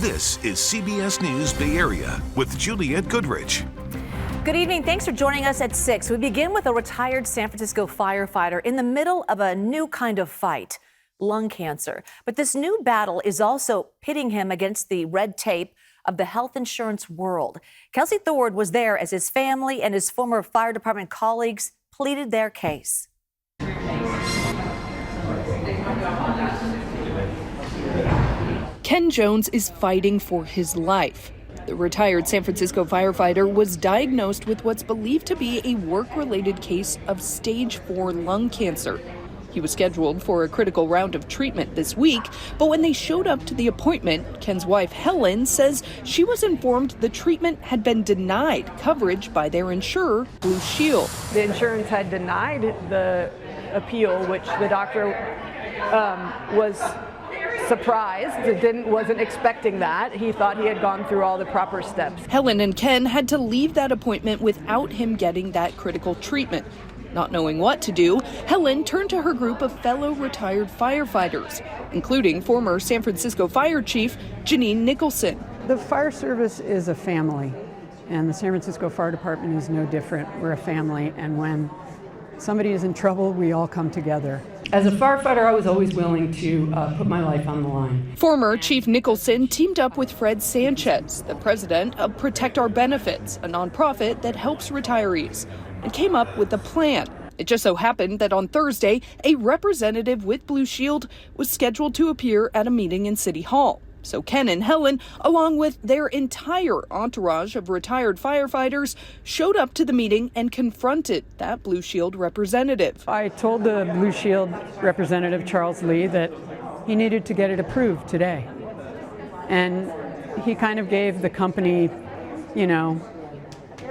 This is CBS News Bay Area with Juliette Goodrich. Good evening. Thanks for joining us at 6. We begin with a retired San Francisco firefighter in the middle of a new kind of fight, lung cancer. But this new battle is also pitting him against the red tape of the health insurance world. Kelsey Thorne was there as his family and his former fire department colleagues pleaded their case. Ken Jones is fighting for his life. The retired San Francisco firefighter was diagnosed with what's believed to be a work-related case of stage 4 lung cancer. He was scheduled for a critical round of treatment this week, but when they showed up to the appointment, Ken's wife, Helen, says she was informed the treatment had been denied coverage by their insurer, Blue Shield. The insurance had denied the appeal, which the doctor was surprised, wasn't expecting that. He thought he had gone through all the proper steps. Helen and Ken had to leave that appointment without him getting that critical treatment. Not knowing what to do, Helen turned to her group of fellow retired firefighters, including former San Francisco Fire Chief Janine Nicholson. The fire service is a family, and the San Francisco Fire Department is no different. We're a family, and when somebody is in trouble, we all come together. As a firefighter, I was always willing to put my life on the line. Former Chief Nicholson teamed up with Fred Sanchez, the president of Protect Our Benefits, a nonprofit that helps retirees, and came up with a plan. It just so happened that on Thursday, a representative with Blue Shield was scheduled to appear at a meeting in City Hall. So Ken and Helen, along with their entire entourage of retired firefighters, showed up to the meeting and confronted that Blue Shield representative. I told the Blue Shield representative, Charles Lee, that he needed to get it approved today. And he kind of gave the company,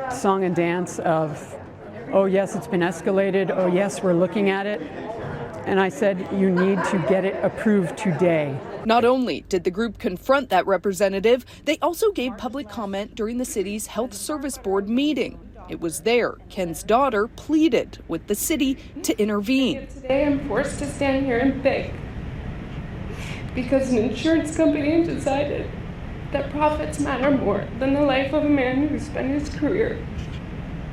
song and dance of, oh yes, it's been escalated, oh yes, we're looking at it. And I said, you need to get it approved today. Not only did the group confront that representative, they also gave public comment during the city's Health Service Board meeting. It was there Ken's daughter pleaded with the city to intervene. Today I'm forced to stand here and beg because an insurance company decided that profits matter more than the life of a man who spent his career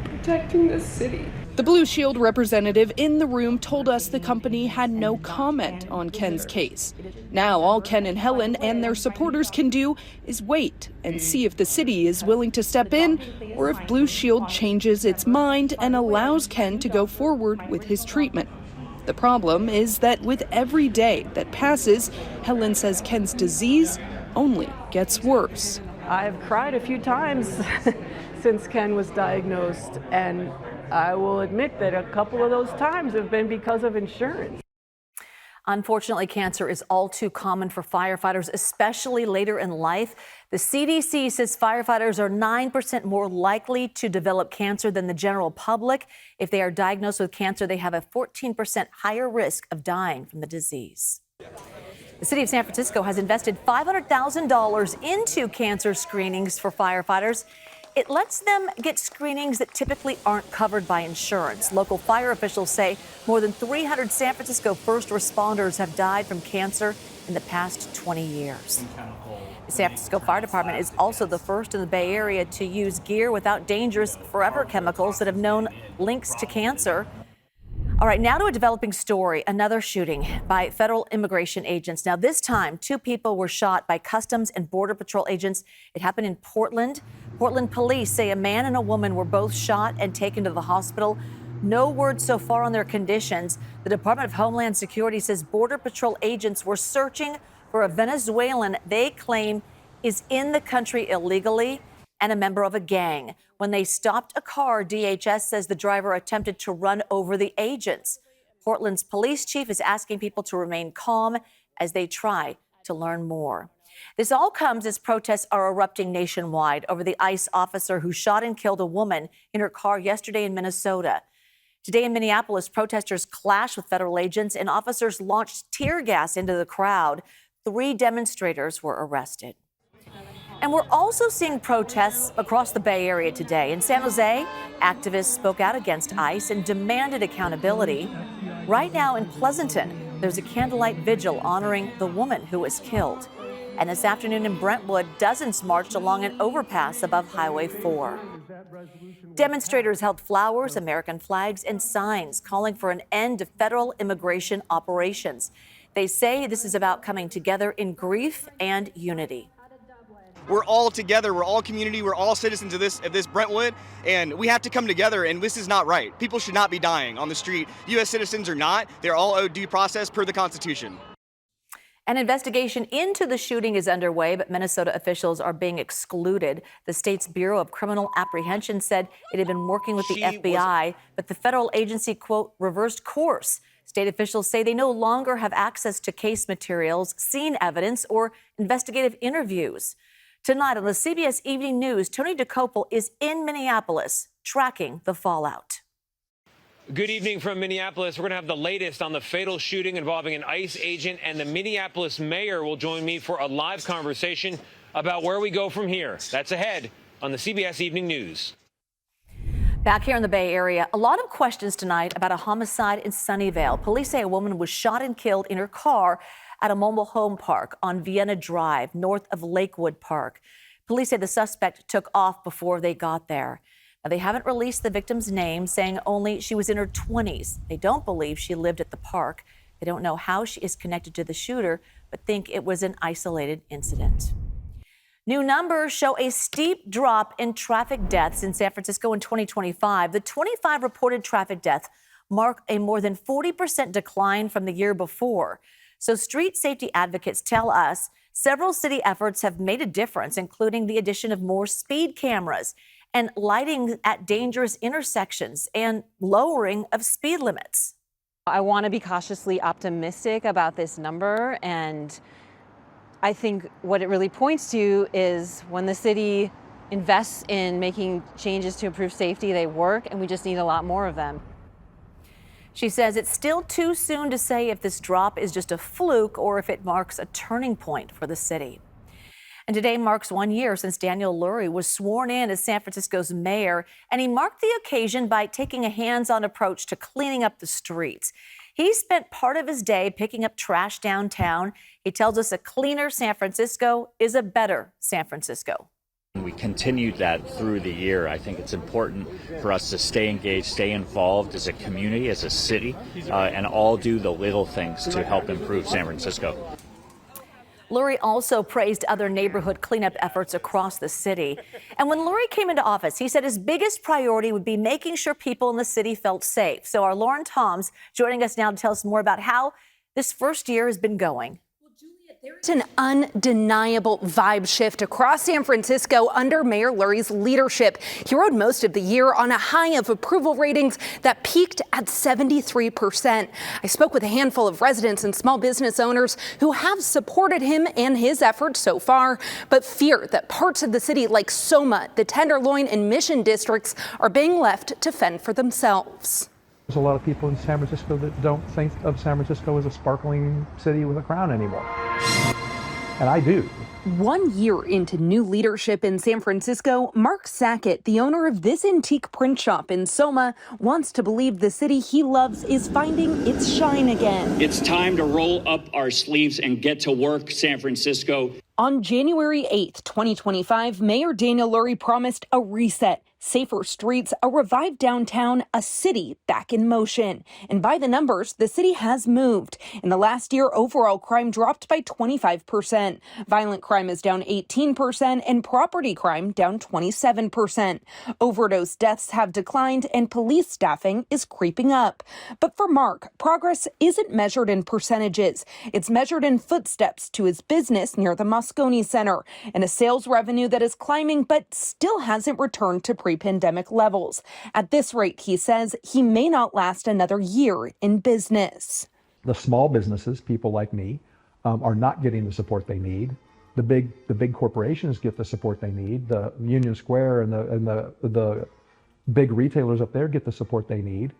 protecting this city. The Blue Shield representative in the room told us the company had no comment on Ken's case. Now all Ken and Helen and their supporters can do is wait and see if the city is willing to step in or if Blue Shield changes its mind and allows Ken to go forward with his treatment. The problem is that with every day that passes, Helen says Ken's disease only gets worse. I've cried a few times since Ken was diagnosed, and I will admit that a couple of those times have been because of insurance. Unfortunately, cancer is all too common for firefighters, especially later in life. The CDC says firefighters are 9% more likely to develop cancer than the general public. If they are diagnosed with cancer, they have a 14% higher risk of dying from the disease. The city of San Francisco has invested $500,000 into cancer screenings for firefighters. It lets them get screenings that typically aren't covered by insurance. Local fire officials say more than 300 San Francisco first responders have died from cancer in the past 20 years. The San Francisco Fire Department is also the first in the Bay Area to use gear without dangerous forever chemicals that have known links to cancer. All right, now to a developing story, another shooting by federal immigration agents. Now, this time, 2 people were shot by Customs and Border Patrol agents. It happened in Portland. Portland police say a man and a woman were both shot and taken to the hospital. No word so far on their conditions. The Department of Homeland Security says Border Patrol agents were searching for a Venezuelan they claim is in the country illegally and a member of a gang. When they stopped a car, DHS says the driver attempted to run over the agents. Portland's police chief is asking people to remain calm as they try to learn more. This all comes as protests are erupting nationwide over the ICE officer who shot and killed a woman in her car yesterday in Minnesota. Today in Minneapolis, protesters clashed with federal agents and officers launched tear gas into the crowd. 3 demonstrators were arrested. And we're also seeing protests across the Bay Area today. In San Jose, activists spoke out against ICE and demanded accountability. Right now in Pleasanton, there's a candlelight vigil honoring the woman who was killed. And this afternoon in Brentwood, dozens marched along an overpass above Highway 4. Demonstrators held flowers, American flags, and signs calling for an end to federal immigration operations. They say this is about coming together in grief and unity. We're all together, we're all community, we're all citizens of this Brentwood, and we have to come together, and this is not right. People should not be dying on the street. U.S. citizens are not. They're all owed due process per the Constitution. An investigation into the shooting is underway, but Minnesota officials are being excluded. The state's Bureau of Criminal Apprehension said it had been working with the FBI, but the federal agency, quote, reversed course. State officials say they no longer have access to case materials, scene evidence, or investigative interviews. Tonight on the CBS Evening News, Tony DeCopel is in Minneapolis tracking the fallout. Good evening from Minneapolis. We're going to have the latest on the fatal shooting involving an ICE agent, and the Minneapolis mayor will join me for a live conversation about where we go from here. That's ahead on the CBS Evening News. Back here in the Bay Area, a lot of questions tonight about a homicide in Sunnyvale. Police say a woman was shot and killed in her car at a mobile home park on Vienna Drive, north of Lakewood Park. Police say the suspect took off before they got there. Now, they haven't released the victim's name, saying only she was in her 20s. They don't believe she lived at the park. They don't know how she is connected to the shooter, but think it was an isolated incident. New numbers show a steep drop in traffic deaths in San Francisco in 2025. The 25 reported traffic deaths mark a more than 40% decline from the year before. So street safety advocates tell us several city efforts have made a difference, including the addition of more speed cameras and lighting at dangerous intersections and lowering of speed limits. I want to be cautiously optimistic about this number, and I think what it really points to is when the city invests in making changes to improve safety, they work, and we just need a lot more of them. She says it's still too soon to say if this drop is just a fluke or if it marks a turning point for the city. And today marks 1 year since Daniel Lurie was sworn in as San Francisco's mayor, and he marked the occasion by taking a hands-on approach to cleaning up the streets. He spent part of his day picking up trash downtown. He tells us a cleaner San Francisco is a better San Francisco. We continued that through the year. I think it's important for us to stay engaged, stay involved as a community, as a city, and all do the little things to help improve San Francisco. Lurie also praised other neighborhood cleanup efforts across the city. And when Lurie came into office, he said his biggest priority would be making sure people in the city felt safe. So our Lauren Toms joining us now to tell us more about how this first year has been going. There's an undeniable vibe shift across San Francisco under Mayor Lurie's leadership. He rode most of the year on a high of approval ratings that peaked at 73%. I spoke with a handful of residents and small business owners who have supported him and his efforts so far, but fear that parts of the city like Soma, the Tenderloin, and Mission districts are being left to fend for themselves. There's a lot of people in San Francisco that don't think of San Francisco as a sparkling city with a crown anymore. And I do. 1 year into new leadership in San Francisco, Mark Sackett, the owner of this antique print shop in Soma, wants to believe the city he loves is finding its shine again. It's time to roll up our sleeves and get to work, San Francisco. On January 8th, 2025, Mayor Daniel Lurie promised a reset, safer streets, a revived downtown, a city back in motion. And by the numbers, the city has moved. In the last year, overall crime dropped by 25%. Violent crime is down 18% and property crime down 27%. Overdose deaths have declined and police staffing is creeping up. But for Mark, progress isn't measured in percentages. It's measured in footsteps to his business near the Moscone Center and a sales revenue that is climbing but still hasn't returned to pre-pandemic levels. At this rate, he says, he may not last another year in business. The small businesses, people like me, are not getting the support they need. The big corporations get the support they need. The Union Square and the big retailers up there get the support they need.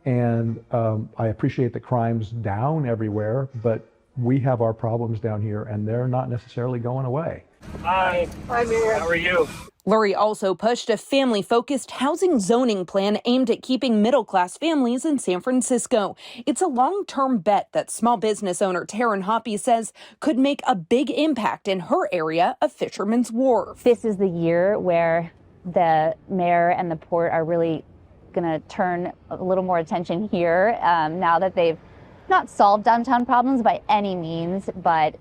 And I appreciate that crime's down everywhere, but we have our problems down here, and they're not necessarily going away. Hi. Hi, Mayor. How are you? Lurie also pushed a family-focused housing zoning plan aimed at keeping middle-class families in San Francisco. It's a long-term bet that small business owner Taryn Hoppy says could make a big impact in her area of Fisherman's Wharf. This is the year where the mayor and the port are really going to turn a little more attention here now that they've not solved downtown problems by any means, but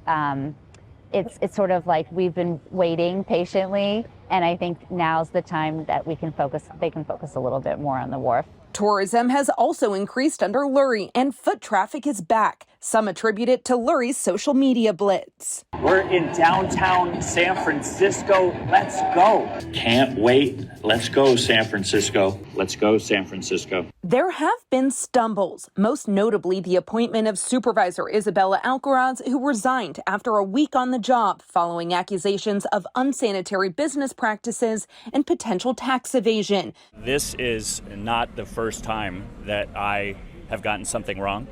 it's sort of like we've been waiting patiently, and I think now's the time that they can focus a little bit more on the wharf. Tourism has also increased under Lurie, and foot traffic is back. Some attribute it to Lurie's social media blitz. We're in downtown San Francisco. Let's go. Can't wait. Let's go, San Francisco. Let's go, San Francisco. There have been stumbles, most notably the appointment of Supervisor Isabella Alcaraz, who resigned after a week on the job following accusations of unsanitary business practices and potential tax evasion. This is not the first time that I have gotten something wrong.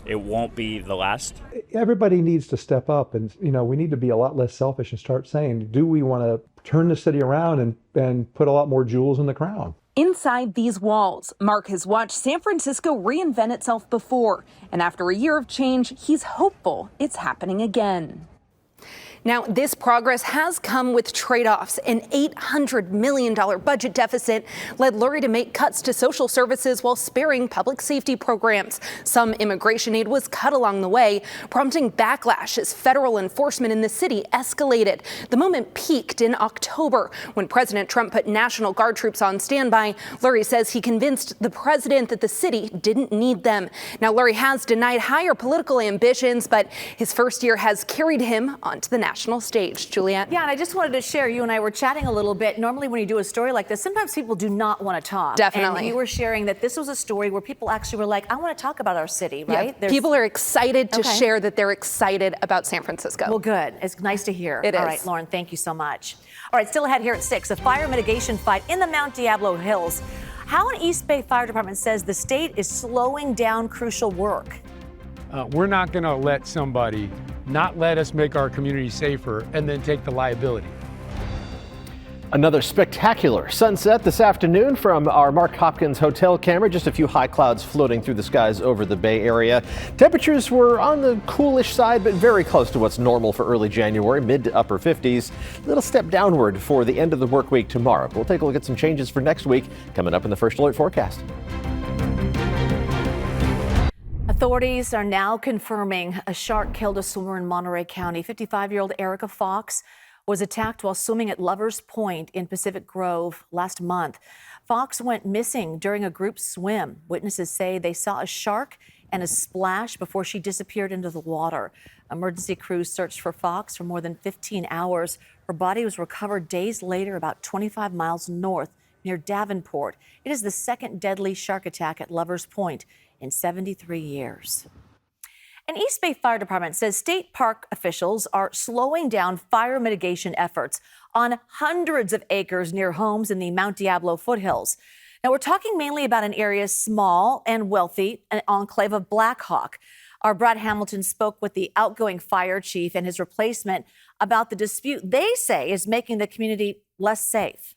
It won't be the last. Everybody needs to step up, and we need to be a lot less selfish and start saying, do we want to turn the city around and put a lot more jewels in the crown? Inside these walls, Mark has watched San Francisco reinvent itself before, and after a year of change, he's hopeful it's happening again. Now, this progress has come with trade-offs. An $800 million budget deficit led Lurie to make cuts to social services while sparing public safety programs. Some immigration aid was cut along the way, prompting backlash as federal enforcement in the city escalated. The moment peaked in October when President Trump put National Guard troops on standby. Lurie says he convinced the president that the city didn't need them. Now, Lurie has denied higher political ambitions, but his first year has carried him onto the national stage. Juliet? Yeah, and I just wanted to share, you and I were chatting a little bit. Normally when you do a story like this, sometimes people do not want to talk. Definitely. And you were sharing that this was a story where people actually were like, I want to talk about our city, right? Yeah. People are excited to share that they're excited about San Francisco. Well, good. It's nice to hear. It is. All right, Lauren, thank you so much. All right, still ahead here at 6, a fire mitigation fight in the Mount Diablo Hills. How an East Bay Fire Department says the state is slowing down crucial work. We're not going to let somebody not let us make our community safer and then take the liability. Another spectacular sunset this afternoon from our Mark Hopkins hotel camera. Just a few high clouds floating through the skies over the Bay Area. Temperatures were on the coolish side, but very close to what's normal for early January, mid to upper 50s. A little step downward for the end of the work week tomorrow. We'll take a look at some changes for next week coming up in the First Alert forecast. Authorities are now confirming a shark killed a swimmer in Monterey County. 55-year-old Erica Fox was attacked while swimming at Lovers Point in Pacific Grove last month. Fox went missing during a group swim. Witnesses say they saw a shark and a splash before she disappeared into the water. Emergency crews searched for Fox for more than 15 hours. Her body was recovered days later about 25 miles north near Davenport. It is the second deadly shark attack at Lovers Point in 73 years. An East Bay Fire Department says state park officials are slowing down fire mitigation efforts on hundreds of acres near homes in the Mount Diablo foothills. Now, we're talking mainly about an area small and wealthy, an enclave of Black Hawk. Our Brad Hamilton spoke with the outgoing fire chief and his replacement about the dispute they say is making the community less safe.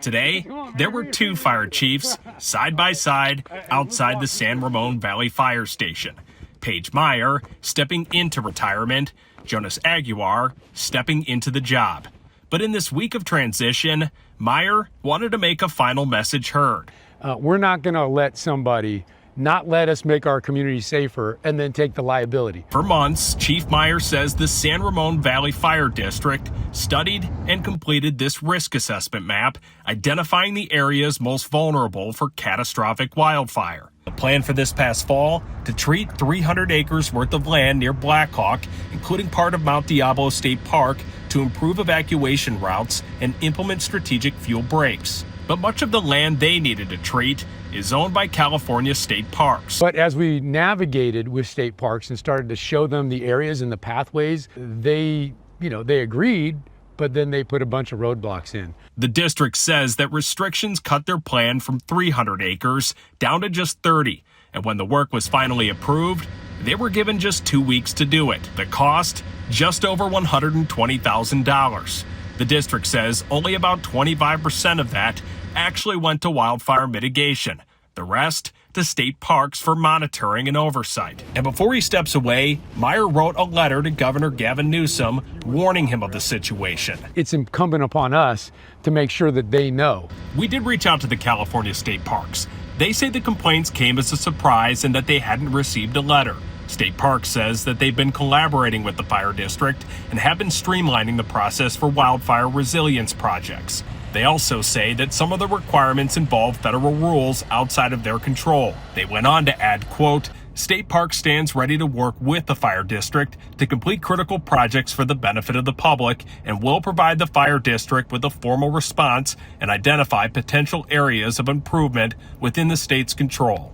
Today, there were two fire chiefs side by side outside the San Ramon Valley Fire Station. Paige Meyer stepping into retirement, Jonas Aguiar stepping into the job. But in this week of transition, Meyer wanted to make a final message heard. We're not going to let somebody not let us make our community safer and then take the liability. For months, Chief Meyer says the San Ramon Valley Fire District studied and completed this risk assessment map, identifying the areas most vulnerable for catastrophic wildfire. The plan for this past fall to treat 300 acres worth of land near Black Hawk, including part of Mount Diablo State Park, to improve evacuation routes and implement strategic fuel breaks. But much of the land they needed to treat is owned by California state parks. But as we navigated with state parks and started to show them the areas and the pathways, they agreed, but then they put a bunch of roadblocks in. The district says that restrictions cut their plan from 300 acres down to just 30. And when the work was finally approved, They were given just 2 weeks to do it. The cost, just over $120,000. The district says only about 25% of that actually went to wildfire mitigation. The rest to state parks for monitoring and oversight. And before he steps away, Meyer wrote a letter to Governor Gavin Newsom warning him of the situation. It's incumbent upon us to make sure that they know. We did reach out to the California State Parks. They say the complaints came as a surprise and that they hadn't received a letter. State Parks says that they've been collaborating with the fire district and have been streamlining the process for wildfire resilience projects. They also say that some of the requirements involve federal rules outside of their control. They went on to add, quote, State Park stands ready to work with the fire district to complete critical projects for the benefit of the public and will provide the fire district with a formal response and identify potential areas of improvement within the state's control.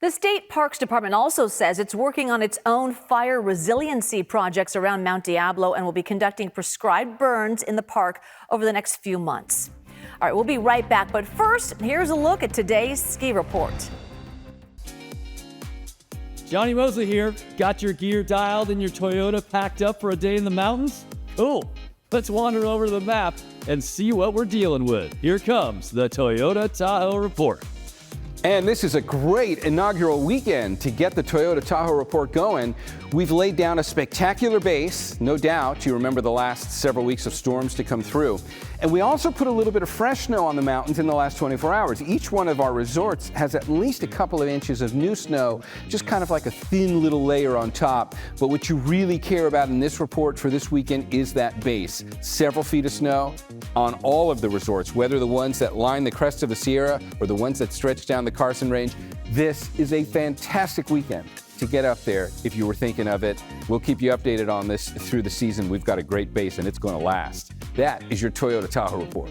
The State Parks Department also says it's working on its own fire resiliency projects around Mount Diablo and will be conducting prescribed burns in the park over the next few months. All right, we'll be right back. But first, here's a look at today's ski report. Johnny Mosley here. Got your gear dialed and your Toyota packed up for a day in the mountains? Cool. Let's wander over to the map and see what we're dealing with. Here comes the Toyota Tahoe Report. And this is a great inaugural weekend to get the Toyota Tahoe Report going. We've laid down a spectacular base, no doubt. You remember the last several weeks of storms to come through. And we also put a little bit of fresh snow on the mountains in the last 24 hours. Each one of our resorts has at least a couple of inches of new snow, just kind of like a thin little layer on top. But what you really care about in this report for this weekend is that base. Several feet of snow on all of the resorts, whether the ones that line the crest of the Sierra or the ones that stretch down the Carson Range. This is a fantastic weekend to get up there if you were thinking of it. We'll keep you updated on this through the season. We've got a great base and it's going to last. That is your Toyota Tahoe Report.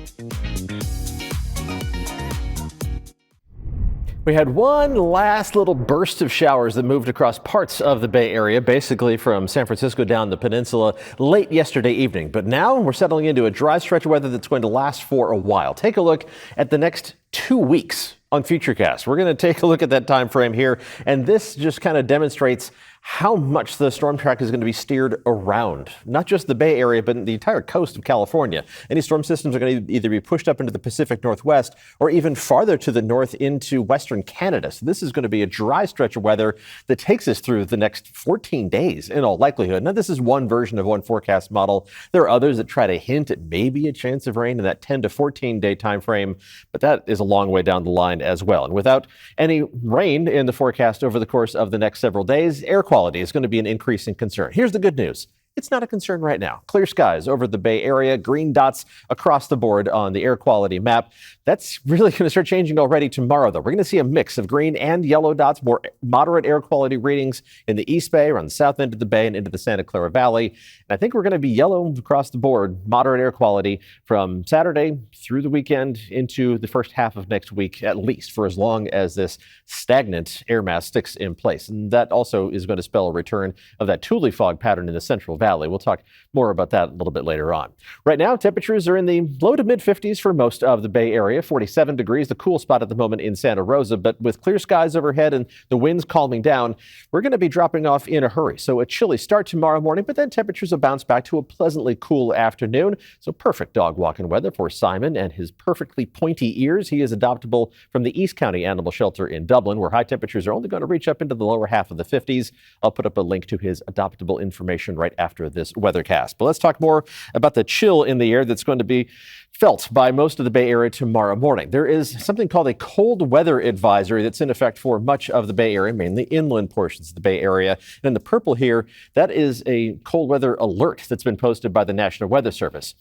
We had one last little burst of showers that moved across parts of the Bay Area, basically from San Francisco down the peninsula late yesterday evening. But now we're settling into a dry stretch of weather that's going to last for a while. Take a look at the next 2 weeks on Futurecast. We're going to take a look at that time frame here, and this just kind of demonstrates how much the storm track is going to be steered around, not just the Bay Area, but the entire coast of California. Any storm systems are going to either be pushed up into the Pacific Northwest or even farther to the north into Western Canada. So this is going to be a dry stretch of weather that takes us through the next 14 days in all likelihood. Now, this is one version of one forecast model. There are others that try to hint at maybe a chance of rain in that 10 to 14 day time frame, but that is a long way down the line as well. And without any rain in the forecast over the course of the next several days, air quality is going to be an increasing concern. Here's the good news. It's not a concern right now. Clear skies over the Bay Area, green dots across the board on the air quality map. That's really going to start changing already tomorrow, though. We're going to see a mix of green and yellow dots, more moderate air quality readings in the East Bay, around the south end of the Bay and into the Santa Clara Valley. And I think we're going to be yellow across the board, moderate air quality from Saturday through the weekend into the first half of next week, at least for as long as this stagnant air mass sticks in place. And that also is going to spell a return of that Thule fog pattern in the Central Valley. We'll talk more about that a little bit later on. Right now, temperatures are in the low to mid 50s for most of the Bay Area, 47 degrees, the cool spot at the moment in Santa Rosa. But with clear skies overhead and the winds calming down, we're going to be dropping off in a hurry. So a chilly start tomorrow morning, but then temperatures will bounce back to a pleasantly cool afternoon. So perfect dog walking weather for Simon and his perfectly pointy ears. He is adoptable from the East County Animal Shelter in Dublin, where high temperatures are only going to reach up into the lower half of the 50s. I'll put up a link to his adoptable information right after this weathercast. But let's talk more about the chill in the air that's going to be felt by most of the Bay Area tomorrow morning. There is something called a cold weather advisory that's in effect for much of the Bay Area, mainly inland portions of the Bay Area. And in the purple here, that is a cold weather alert that's been posted by the National Weather Service,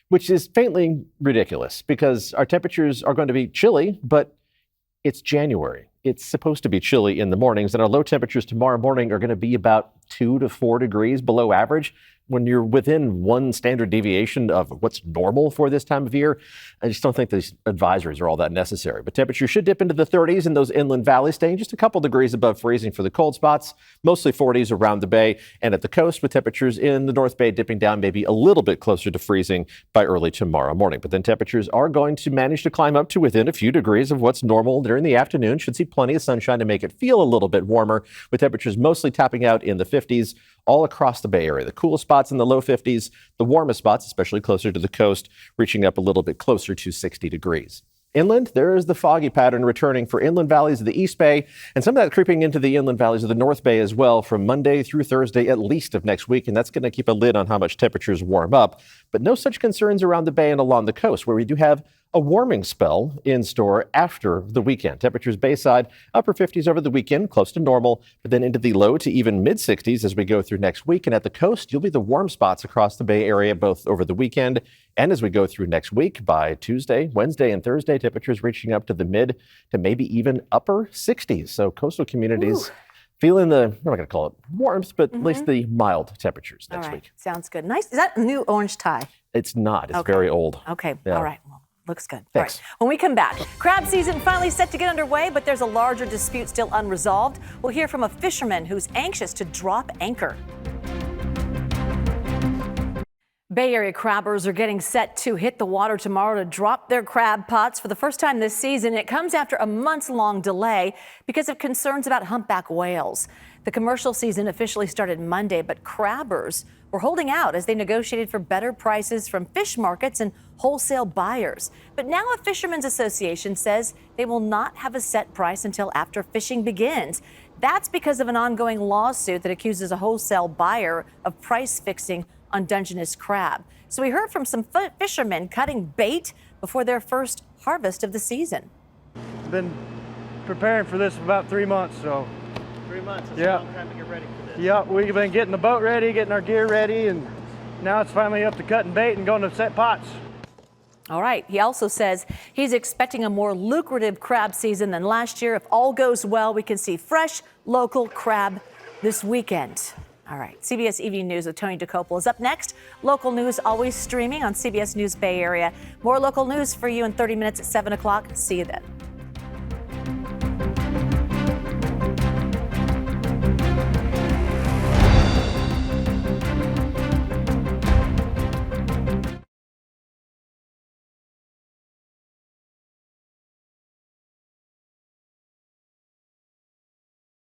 which is faintly ridiculous because our temperatures are going to be chilly, but it's January. It's supposed to be chilly in the mornings, and our low temperatures tomorrow morning are going to be about 2 to 4 degrees below average. when you're within one standard deviation of what's normal for this time of year, I just don't think these advisories are all that necessary. But temperatures should dip into the 30s in those inland valleys, staying just a couple degrees above freezing for the cold spots, mostly 40s around the bay and at the coast, with temperatures in the North Bay dipping down maybe a little bit closer to freezing by early tomorrow morning. But then temperatures are going to manage to climb up to within a few degrees of what's normal during the afternoon. Should see plenty of sunshine to make it feel a little bit warmer, with temperatures mostly topping out in the 50s all across the Bay Area. The coolest spots in the low 50s, the warmest spots, especially closer to the coast, reaching up a little bit closer to 60 degrees. Inland, there is the foggy pattern returning for inland valleys of the East Bay, and some of that creeping into the inland valleys of the North Bay as well from Monday through Thursday at least of next week, and that's going to keep a lid on how much temperatures warm up. But no such concerns around the Bay and along the coast, where we do have a warming spell in store after the weekend. Temperatures Bayside, upper 50s over the weekend, close to normal, but then into the low to even mid 60s as we go through next week. And at the coast, you'll be the warm spots across the Bay Area, both over the weekend and as we go through next week. By Tuesday, Wednesday, and Thursday, temperatures reaching up to the mid to maybe even upper 60s. So coastal communities feeling the, I'm not going to call it warmth, but at least the mild temperatures next week. Sounds good. Nice. Is that a new orange tie? It's not. It's very old. Okay. Yeah. All right. Well, looks good. Thanks. All right. When we come back, crab season finally set to get underway, but there's a larger dispute still unresolved. We'll hear from a fisherman who's anxious to drop anchor. Bay Area crabbers are getting set to hit the water tomorrow to drop their crab pots for the first time this season. It comes after a months-long delay because of concerns about humpback whales. The commercial season officially started Monday, but crabbers were holding out as they negotiated for better prices from fish markets and wholesale buyers. But now a fishermen's association says they will not have a set price until after fishing begins. That's because of an ongoing lawsuit that accuses a wholesale buyer of price fixing on Dungeness crab. So we heard from some fishermen cutting bait before their first harvest of the season. Been preparing for this for about 3 months, so. 3 months, that's a long time to get ready for this. Yeah, we've been getting the boat ready, getting our gear ready, and now it's finally up to cutting bait and going to set pots. All right. He also says he's expecting a more lucrative crab season than last year. If all goes well, we can see fresh, local crab this weekend. All right. CBS Evening News with Tony DeCopel is up next. Local news always streaming on CBS News Bay Area. More local news for you in 30 minutes at 7 o'clock. See you then.